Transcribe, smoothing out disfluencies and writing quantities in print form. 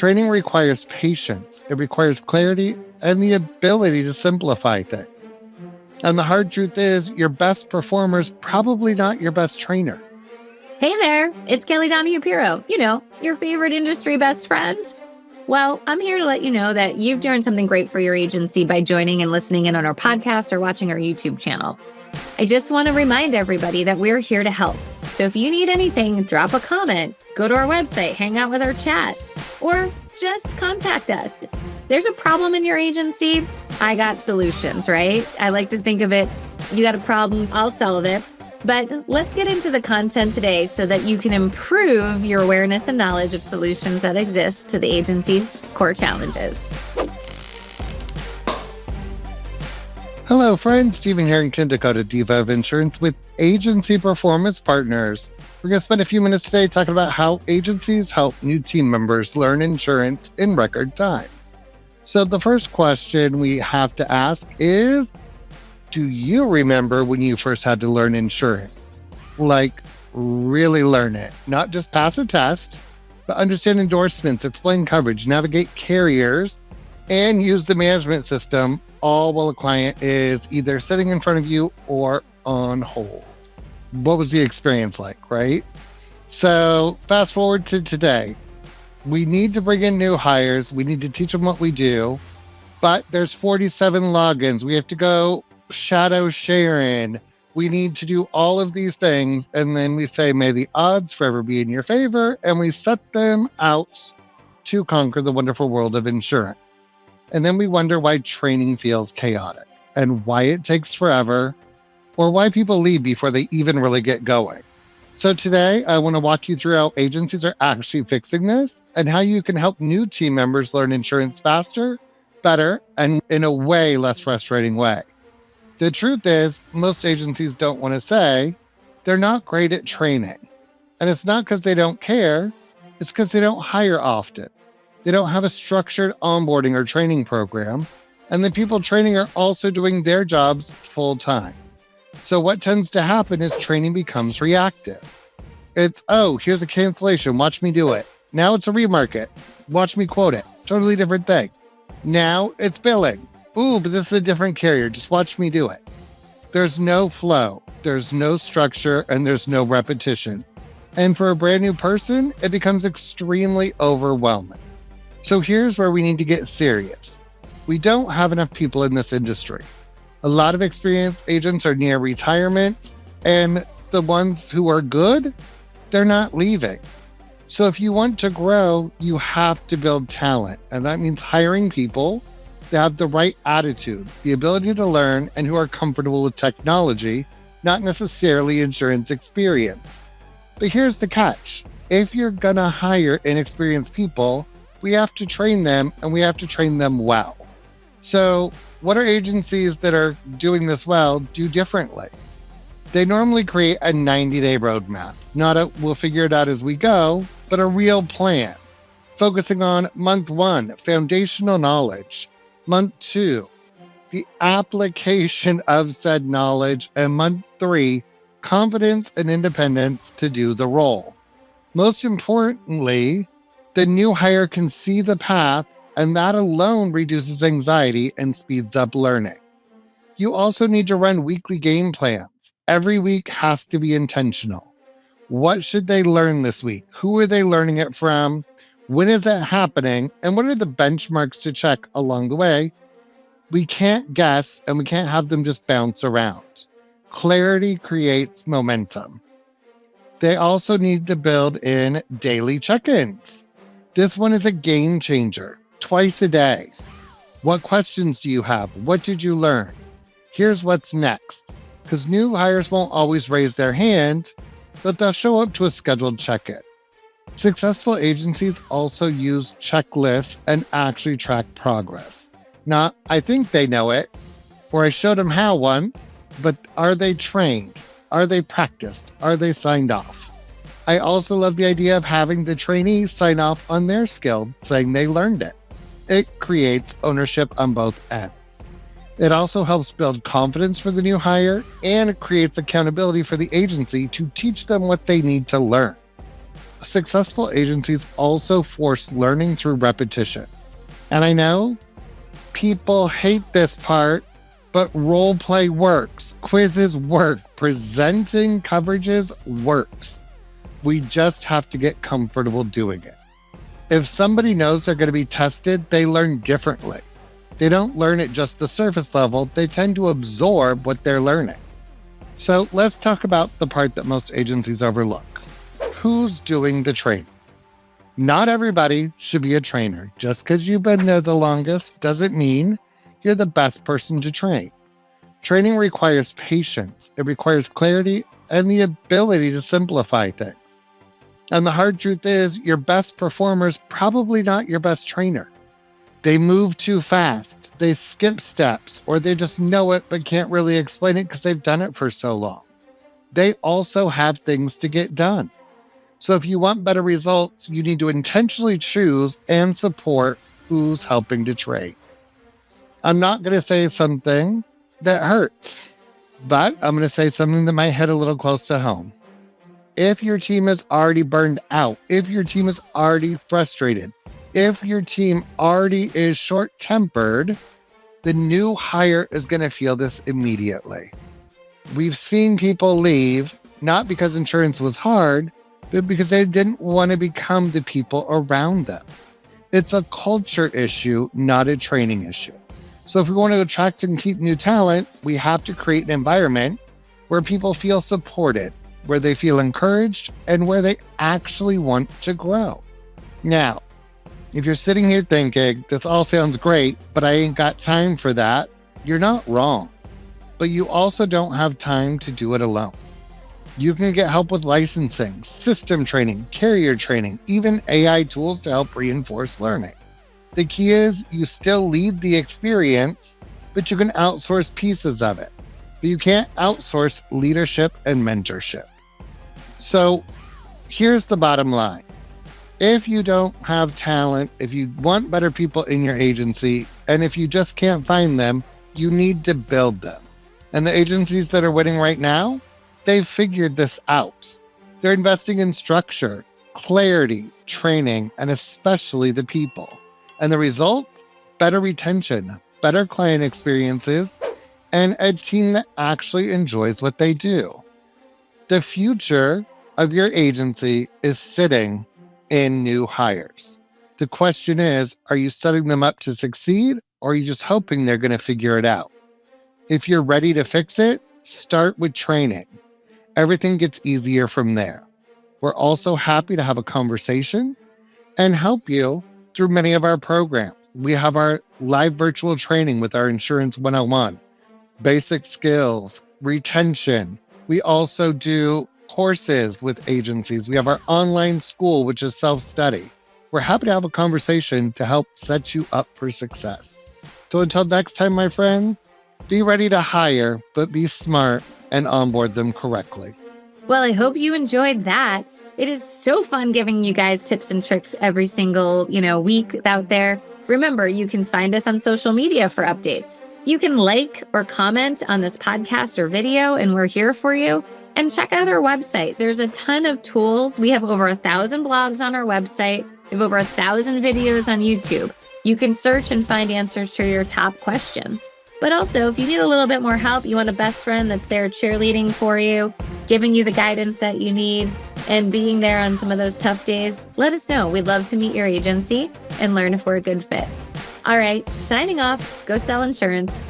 Training requires patience, it requires clarity, and the ability to simplify things. And the hard truth is, your best performer is probably not your best trainer. Hey there, it's Kelly Donahue-Piro, your favorite industry best friend. Well, I'm here to let you know that you've done something great for your agency by joining and listening in on our podcast or watching our YouTube channel. I just want to remind everybody that we're here to help. So if you need anything, drop a comment, go to our website, hang out with our chat, or just contact us. There's a problem in your agency, I got solutions, right? I like to think of it, you got a problem, I'll solve it. But let's get into the content today so that you can improve your awareness and knowledge of solutions that exist to the agency's core challenges. Hello, friends. Stephen Harrington, Dakota Diva of Insurance with Agency Performance Partners. We're going to spend a few minutes today talking about how agencies help new team members learn insurance in record time. So the first question we have to ask is, do you remember when you first had to learn insurance? Like, really learn it. Not just pass a test, but understand endorsements, explain coverage, navigate carriers, and use the management system, all while a client is either sitting in front of you or on hold. What was the experience like, right? So fast forward to today. We need to bring in new hires. We need to teach them what we do, but there's 47 logins. We have to go shadow sharing. We need to do all of these things. And then we say, may the odds forever be in your favor. And we set them out to conquer the wonderful world of insurance. And then we wonder why training feels chaotic and why it takes forever, or why people leave before they even really get going. So today, I want to walk you through how agencies are actually fixing this and how you can help new team members learn insurance faster, better, and in a way less frustrating way. The truth is, most agencies don't want to say they're not great at training. And it's not because they don't care, it's because they don't hire often. They don't have a structured onboarding or training program, and the people training are also doing their jobs full time. So what tends to happen is training becomes reactive. It's, oh, here's a cancellation, watch me do it. Now it's a remarket, watch me quote it. Totally different thing. Now it's billing. Ooh, but this is a different carrier, just watch me do it. There's no flow, there's no structure, and there's no repetition. And for a brand new person, it becomes extremely overwhelming. So here's where we need to get serious. We don't have enough people in this industry. A lot of experienced agents are near retirement, and the ones who are good, they're not leaving. So if you want to grow, you have to build talent. And that means hiring people that have the right attitude, the ability to learn, and who are comfortable with technology, not necessarily insurance experience. But here's the catch. If you're gonna hire inexperienced people, we have to train them, and we have to train them well. So what are agencies that are doing this well do differently? They normally create a 90-day roadmap, not a we'll figure it out as we go, but a real plan, focusing on month 1, foundational knowledge, month 2, the application of said knowledge, and month 3, confidence and independence to do the role. Most importantly, the new hire can see the path, and that alone reduces anxiety and speeds up learning. You also need to run weekly game plans. Every week has to be intentional. What should they learn this week? Who are they learning it from? When is it happening? And what are the benchmarks to check along the way? We can't guess, and we can't have them just bounce around. Clarity creates momentum. They also need to build in daily check-ins. This one is a game changer, twice a day. What questions do you have? What did you learn? Here's what's next. Because new hires won't always raise their hand, but they'll show up to a scheduled check-in. Successful agencies also use checklists and actually track progress. Not, I think they know it, or I showed them how one, but are they trained? Are they practiced? Are they signed off? I also love the idea of having the trainee sign off on their skill, saying they learned it. It creates ownership on both ends. It also helps build confidence for the new hire, and it creates accountability for the agency to teach them what they need to learn. successful agencies also force learning through repetition. And I know people hate this part, but role play works, quizzes work, presenting coverages works. We just have to get comfortable doing it. If somebody knows they're going to be tested, they learn differently. They don't learn at just the surface level, they tend to absorb what they're learning. So let's talk about the part that most agencies overlook. Who's doing the training? Not everybody should be a trainer. Just because you've been there the longest doesn't mean you're the best person to train. Training requires patience, it requires clarity, and the ability to simplify things. And the hard truth is, your best performer's probably not your best trainer. They move too fast, they skip steps, or they just know it but can't really explain it because they've done it for so long. They also have things to get done. So if you want better results, you need to intentionally choose and support who's helping to train. I'm not going to say something that hurts, but I'm going to say something that might hit a little close to home. If your team is already burned out, if your team is already frustrated, if your team already is short-tempered, the new hire is going to feel this immediately. We've seen people leave, not because insurance was hard, but because they didn't want to become the people around them. It's a culture issue, not a training issue. So if we want to attract and keep new talent, we have to create an environment where people feel supported, where they feel encouraged, and where they actually want to grow. Now, if you're sitting here thinking, this all sounds great, but I ain't got time for that, you're not wrong. But you also don't have time to do it alone. You can get help with licensing, system training, carrier training, even AI tools to help reinforce learning. The key is you still lead the experience, but you can outsource pieces of it. But you can't outsource leadership and mentorship. So here's the bottom line. If you don't have talent, if you want better people in your agency, and if you just can't find them, you need to build them. And the agencies that are winning right now, they've figured this out. They're investing in structure, clarity, training, and especially the people. And the result? Better retention, better client experiences, and a team that actually enjoys what they do. The future of your agency is sitting in new hires. The question is, are you setting them up to succeed, or are you just hoping they're going to figure it out? If you're ready to fix it, start with training. Everything gets easier from there. We're also happy to have a conversation and help you through many of our programs. We have our live virtual training with our Insurance 101, basic skills, retention. We also do courses with agencies. We have our online school, which is self-study. We're happy to have a conversation to help set you up for success. So until next time, my friend, be ready to hire, but be smart and onboard them correctly. Well, I hope you enjoyed that. It is so fun giving you guys tips and tricks every single, week out there. Remember, you can find us on social media for updates. You can like or comment on this podcast or video, and we're here for you. And check out our website. There's a ton of tools. We have over 1,000 blogs on our website. We have over 1,000 videos on YouTube. You can search and find answers to your top questions. But also, if you need a little bit more help, you want a best friend that's there cheerleading for you, giving you the guidance that you need, and being there on some of those tough days, let us know. We'd love to meet your agency and learn if we're a good fit. All right, signing off. Go sell insurance.